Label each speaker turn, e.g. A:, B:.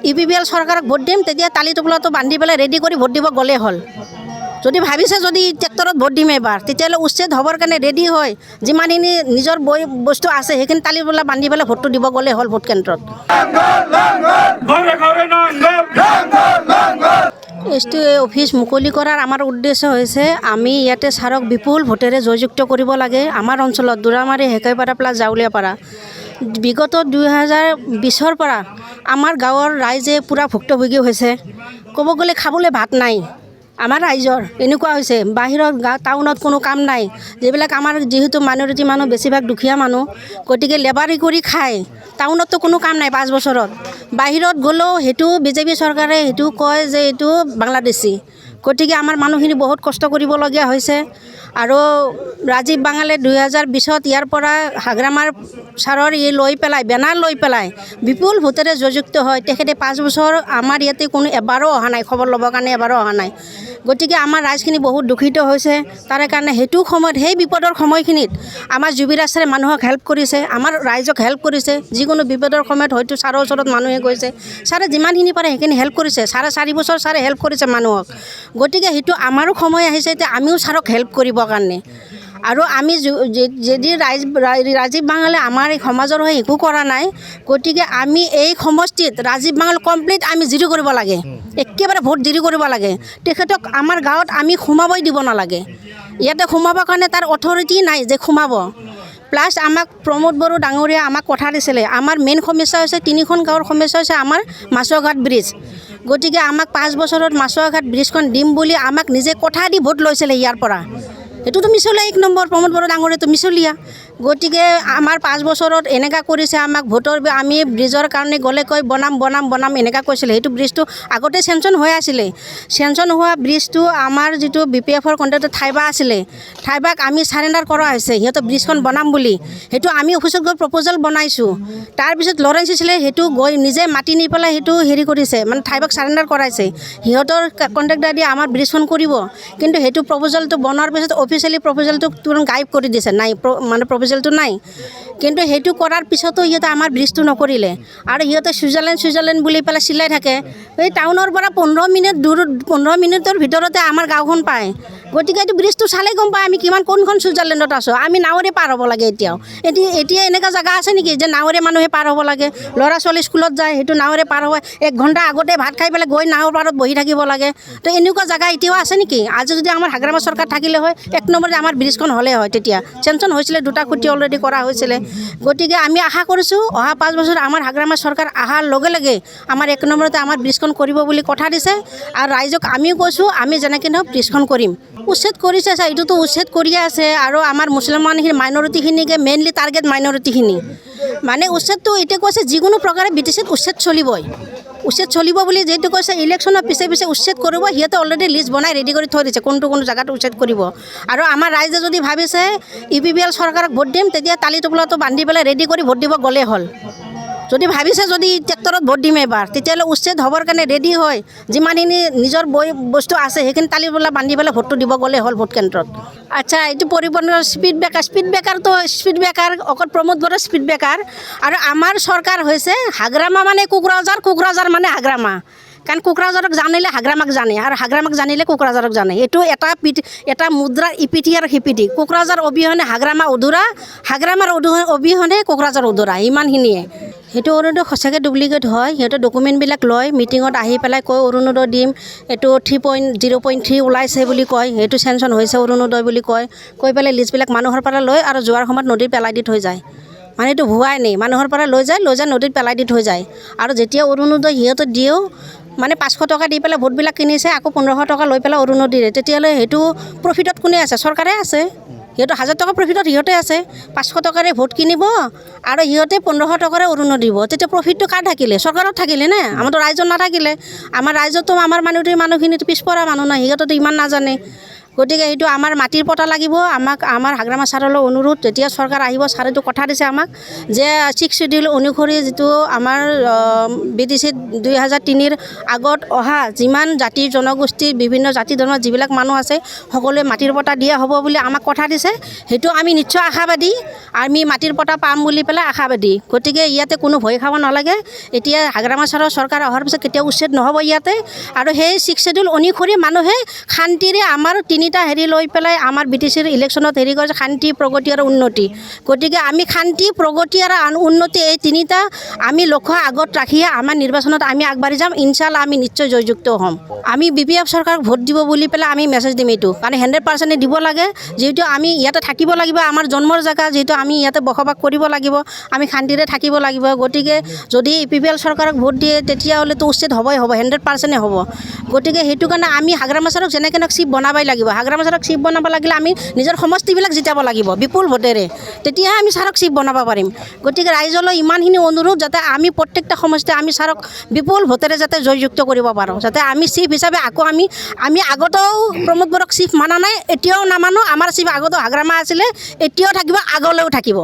A: UPPL চৰকাৰক vote দিম তেতিয়া তালি টোপোলাটো বান্ধি পেলাই ৰেডি কৰি ভোট দিব গ'লেই হ'ল যদি ভাবিছে যদি ট্ৰেক্টৰত ভোট দিম এবাৰ তেতিয়াহ'লে উচ্ছেদ হ'বৰ কাৰণে ৰেডি হয় যিমানখিনি নিজৰ বস্তু আছে সেইখিনি তালি টোপোলা বান্ধি পেলাই ভোটটো দিব গ'লেই হ'ল ভোট কেন্দ্ৰত অফিচ মুকলি কৰাৰ আমাৰ উদ্দেশ্য হৈছে আমি ইয়াতে ছাৰক বিপুল ভোটেৰে জয়যুক্ত কৰিব লাগে আমাৰ অঞ্চলত দুৰামাৰী হেকাইপাৰা প্লাছ জাউলীয়াপাৰা বিগত 2020 পৰা আমাৰ গাঁৱৰ ৰাইজে পূৰা ভুক্তভোগী হৈছে ক'ব গ'লে খাবলৈ ভাত নাই আমাৰ ৰাইজৰ এনেকুৱা হৈছে বাহিৰৰ টাউনত কোনো কাম নাই যিবিলাক আমাৰ যিহেতু মাইনৰিটি মানুহ বেছিভাগ দুখীয়া মানুহ গতিকে লেবাৰী কৰি খায় টাউনততো কোনো কাম নাই 5 বছৰত বাহিৰত গ'লেও সেইটো বিজেপি চৰকাৰে সেইটো কয় যে এইটো বাংলাদেশী গতিকে আমাৰ মানুহখিনি বহুত কষ্ট কৰিবলগীয়া হৈছে আৰু ৰাজীৱ বাঙালে 2020ত ইয়াৰ পৰা হাগ্ৰামাৰ ছাৰৰ লৈ পেলাই বেনাৰ লৈ পেলাই বিপুল ভোটেৰে জয়যুক্ত হয় তেখেতে 5 বছৰ আমাৰ ইয়াতে কোনো এবাৰো অহা নাই খবৰ ল'বৰ কাৰণে এবাৰো অহা নাই গতিকে আমাৰ ৰাইজখিনি বহুত দুখিত হৈছে তাৰে কাৰণে সেইটো সময়ত সেই বিপদৰ সময়খিনিত আমাৰ যুৱৰাজ ছাৰে মানুহক হেল্প কৰিছে আমাৰ ৰাইজক হেল্প কৰিছে যিকোনো বিপদৰ সময়ত হয়তো ছাৰৰ ওচৰত মানুহে গৈছে ছাৰে যিমানখিনি পাৰে সেইখিনি হেল্প কৰিছে ছাৰে 4 বছৰ ছাৰে হেল্প কৰিছে মানুহক গতিকে সেইটো আমাৰো সময় আহিছে এতিয়া আমিও ছাৰক হেল্প কৰিবৰ কাৰণে আৰু আমি যদি ৰাজীৱ বাঙালে আমাৰ এই সমাজৰ হৈ একো কৰা নাই গতিকে আমি এই সমষ্টিত ৰাজীৱ বাঙাল কমপ্লিট আমি জিৰো কৰিব লাগে একেবাৰে ভোট জিৰো কৰিব লাগে তেখেতক আমাৰ গাঁৱত আমি সোমাবই দিব নালাগে ইয়াতে সোমাবৰ কাৰণে তাৰ অথৰিটি নাই যে সোমাব প্লাছ আমাক প্ৰমোদ বড়ো ডাঙৰীয়া আমাক কথা দিছিলে আমাৰ মেইন সমস্যা হৈছে 3খন গাঁৱৰ সমস্যা হৈছে আমাৰ মাছুৱাঘাট ব্ৰিজ গতিকে আমাক 5 বছৰত মাছুৱাঘাট ব্ৰিজখন দিম বুলি আমাক নিজে কথা দি ভোট লৈছিলে ইয়াৰ পৰা এইটোতো মিছলীয়া 1 নম্বৰ প্ৰমোদ বড়ো ডাঙৰীয়াটো মিছলীয়া গতিকে আমাৰ 5 বছৰত এনেকুৱা কৰিছে আমাক ভোটৰ আমি ব্ৰিজৰ কাৰণে গ'লে কৈ বনাম এনেকুৱা কৈছিলে সেইটো ব্ৰিজটো আগতে চেংচন হৈ আছিলে চেংচন হোৱা ব্ৰিজটো আমাৰ যিটো BPFৰ কণ্ট্ৰেক্টৰ ঠাইবা আছিলে ঠাইবাক আমি চাৰেণ্ডাৰ কৰা হৈছে সিহঁতৰ ব্ৰিজখন বনাম বুলি সেইটো আমি অফিচত গৈ প্ৰপ'জেল বনাইছোঁ তাৰপিছত লৰেঞ্চ আছিলে সেইটো গৈ নিজে মাটি নি পেলাই সেইটো হেৰি কৰিছে মানে ঠাইবাক চাৰেণ্ডাৰ কৰাইছে সিহঁতৰ কণ্ট্ৰেক্টাৰ দি আমাৰ ব্ৰিজখন কৰিব কিন্তু সেইটো প্ৰপ'জেলটো বনোৱাৰ পিছত অফিচিয়েলি প্ৰপ'জেলটো তুৰন্ত গাইব কৰি দিছে নাই মানে প্ৰপ'জেলটো নাই কিন্তু সেইটো কৰাৰ পিছতো সিহঁতে আমাৰ ব্ৰিজটো নকৰিলে আৰু সিহঁতে ছুইজাৰলেণ্ড বুলি পেলাই চিলাই থাকে এই টাউনৰ পৰা 15 মিনিটৰ ভিতৰতে আমাৰ গাঁওখন পায় গতিকে এইটো ব্ৰিজটো চালে গম পায় আমি কিমান কোনখন ছুইজাৰলেণ্ডত আছোঁ আমি নাৱেৰে পাৰ হ'ব লাগে এতিয়া এনেকুৱা জেগা আছে নেকি যে নাৱেৰে মানুহে পাৰ হ'ব লাগে ল'ৰা ছোৱালী স্কুলত যায় সেইটো নাৱেৰে পাৰ হ'ব 1 ঘণ্টা আগতে ভাত খাই পেলাই গৈ নাৱৰ পাৰত বহি থাকিব লাগে তো এনেকুৱা জেগা এতিয়াও আছে নেকি আজি যদি আমাৰ হাগ্ৰামা চৰকাৰ থাকিলে হয় 1 নম্বৰতে আমাৰ ব্ৰিজখন হ'লে হয় তেতিয়া চেংচন হৈছিলে 2টা খুঁটি অলৰেডি কৰা হৈছিলে গতিকে আমি আশা কৰিছোঁ অহা 5 বছৰ আমাৰ হাগ্ৰামা চৰকাৰ অহাৰ লগে লগে আমাৰ 1 নম্বৰতে আমাৰ ব্ৰিজখন কৰিব বুলি কথা দিছে আৰু ৰাইজক আমিও কৈছোঁ আমি যেনেকৈ নহওক ব্ৰিজখন কৰিম উচ্ছেদ কৰিছে এইটোতো উচ্ছেদ কৰিয়ে আছে আৰু আমাৰ মুছলমানখিনি মাইনৰিটিখিনিকে মেইনলি টাৰ্গেট মাইনৰিটিখিনি মানে উচ্ছেদটো এতিয়া কৈছে যিকোনো প্ৰকাৰে BTCত উচ্ছেদ চলিব বুলি যেহেতু কৈছে ইলেকশ্যনৰ পিছে উচ্ছেদ কৰিব সিহঁতে অলৰেডি লিষ্ট বনাই ৰেডি কৰি থৈ দিছে কোনটো জেগাত উচ্ছেদ কৰিব আৰু আমাৰ ৰাইজে যদি ভাবিছে UPPL চৰকাৰক ভোট দিম তেতিয়া তালি টোপোলাটো বান্ধি পেলাই ৰেডি কৰি ভোট দিব গ'লেই হ'ল যদি ভাবিছে যদি ট্ৰেক্টৰত ভোট দিম এবাৰ তেতিয়াহ'লে উচ্ছেদ হ'বৰ কাৰণে ৰেডি হয় যিমানখিনি নিজৰ বস্তু আছে সেইখিনি তালি টোপোলা বান্ধি পেলাই ভোটটো দিব গ'লেই হ'ল ভোট কেন্দ্ৰত আচ্ছা এইটো পৰিবহণৰ স্পীড ব্ৰেকাৰ অকল প্ৰমোদ বড়োৰ স্পীড ব্ৰেকাৰ আৰু আমাৰ চৰকাৰ হৈছে হাগ্ৰামা মানে কোকৰাঝাৰ মানে হাগ্ৰামা কাৰণ কোকৰাঝাৰক জানিলে হাগ্ৰামাক জানে আৰু হাগ্ৰামাক জানিলে কোকৰাঝাৰক জানে এইটো এটা মুদ্ৰাৰ ইপিঠি আৰু সিপিঠি কোকৰাঝাৰ অবিহনে হাগ্ৰামা অধুৰা হাগ্ৰামাৰ অবিহনে কোকৰাঝাৰ অধুৰা ইমানখিনিয়ে সেইটো অৰুণোদয় সঁচাকৈ ডুপ্লিকেট হয় সিহঁতে ডকুমেণ্টবিলাক লয় মিটিঙত আহি পেলাই কয় অৰুণোদয় দিম এইটো 0.3 ওলাইছে বুলি কয় সেইটো চেংচন হৈছে অৰুণোদয় বুলি কৈ পেলাই লিষ্টবিলাক মানুহৰ পৰা লয় আৰু যোৱাৰ সময়ত নদীত পেলাই দি থৈ যায় মানে এইটো ভুৱাই নেই মানুহৰ পৰা লৈ যায় নদীত পেলাই দি থৈ যায় আৰু যেতিয়া অৰুণোদয় সিহঁতে দিয়েও মানে 500 টকা দি পেলাই ভোটবিলাক কিনিছে আকৌ 1500 টকা লৈ পেলাই অৰুণোদয় দিয়ে তেতিয়াহ'লে সেইটো প্ৰফিটত কোনে আছে চৰকাৰে আছে সিহঁতৰ 1000 টকা প্ৰফিটত সিহঁতে আছে 500 টকাৰে ভোট কিনিব আৰু সিহঁতে 1500 টকাৰে অৰুণোদয় দিব তেতিয়া প্ৰফিটটো কাৰ থাকিলে চৰকাৰত থাকিলে নে আমাৰতো ৰাইজৰ নাথাকিলে আমাৰ ৰাইজতো আমাৰ মানুহখিনিতো পিছপৰা মানুহ নাই সিহঁতেতো ইমান নাজানে গতিকে সেইটো আমাৰ মাটিৰ পটা লাগিব। আমাক আমাৰ হাগ্ৰামা ছাৰলৈ অনুৰোধ, যেতিয়া চৰকাৰ আহিব, ছাৰেতো কথা দিছে আমাক যে 6 শিডিউল অনুসৰি যিটো আমাৰ BTC 2003 আগত অহা যিমান জাতি জনগোষ্ঠী বিভিন্ন জাতি ধৰ্মৰ যিবিলাক মানুহ আছে সকলোৱে মাটিৰ পটা দিয়া হ'ব বুলি আমাক কথা দিছে। সেইটো আমি নিশ্চয় আশাবাদী, আমি মাটিৰ পটা পাম বুলি পেলাই আশাবাদী। গতিকে ইয়াতে কোনো ভয় খাব নালাগে। এতিয়া হাগ্ৰামা ছাৰৰ চৰকাৰ অহাৰ পিছত কেতিয়াও উচ্ছেদ নহ'ব ইয়াতে। আৰু সেই 6 শিডিউল অনুসৰি মানুহে শান্তিৰে আমাৰ 3টা হেৰি লৈ পেলাই আমাৰ BTCৰ ইলেকশ্যনত হেৰি কৰিছে, শান্তি প্ৰগতি আৰু উন্নতি। গতিকে আমি শান্তি প্ৰগতি আৰু উন্নতি এই 3টা আমি লক্ষ্য আগত ৰাখিয়ে আমাৰ নিৰ্বাচনত আমি আগবাঢ়ি যাম। ইনশাআল্লাহ আমি নিশ্চয় জয়যুক্ত হ'ম। আমি BPF চৰকাৰক ভোট দিব বুলি পেলাই আমি মেছেজ দিম এইটো, কাৰণ 100% দিব লাগে। যিহেতু আমি ইয়াতে থাকিব লাগিব, আমাৰ জন্মৰ জেগা, যিহেতু আমি ইয়াতে বসবাস কৰিব লাগিব, আমি শান্তিৰে থাকিব লাগিব। গতিকে যদি PPL চৰকাৰক ভোট দিয়ে তেতিয়াহ'লেতো উচিত হ'বই হ'ব, 100% হ'ব। গতিকে সেইটো কাৰণে আমি হাগ্ৰামা ছাৰক যেনেকৈ চিফ বনাবই লাগিব। হাগ্ৰামা ছাৰক চিফ বনাব লাগিলে আমি নিজৰ সমষ্টিবিলাক জিতাব লাগিব বিপুল ভোটেৰে, তেতিয়াহে আমি ছাৰক চিফ বনাব পাৰিম। গতিকে ৰাইজলৈ ইমানখিনি অনুৰোধ যাতে আমি প্ৰত্যেকটা সমষ্টি আমি ছাৰক বিপুল ভোটেৰে যাতে জয়যুক্ত কৰিব পাৰোঁ, যাতে আমি চিফ হিচাপে আকৌ আমি আগতেও প্ৰমোদ বড়োক চিফ মানা নাই, এতিয়াও নামানো। আমাৰ চিফ আগতেও হাগ্ৰামা আছিলে, এতিয়াও থাকিব, আগলৈও থাকিব।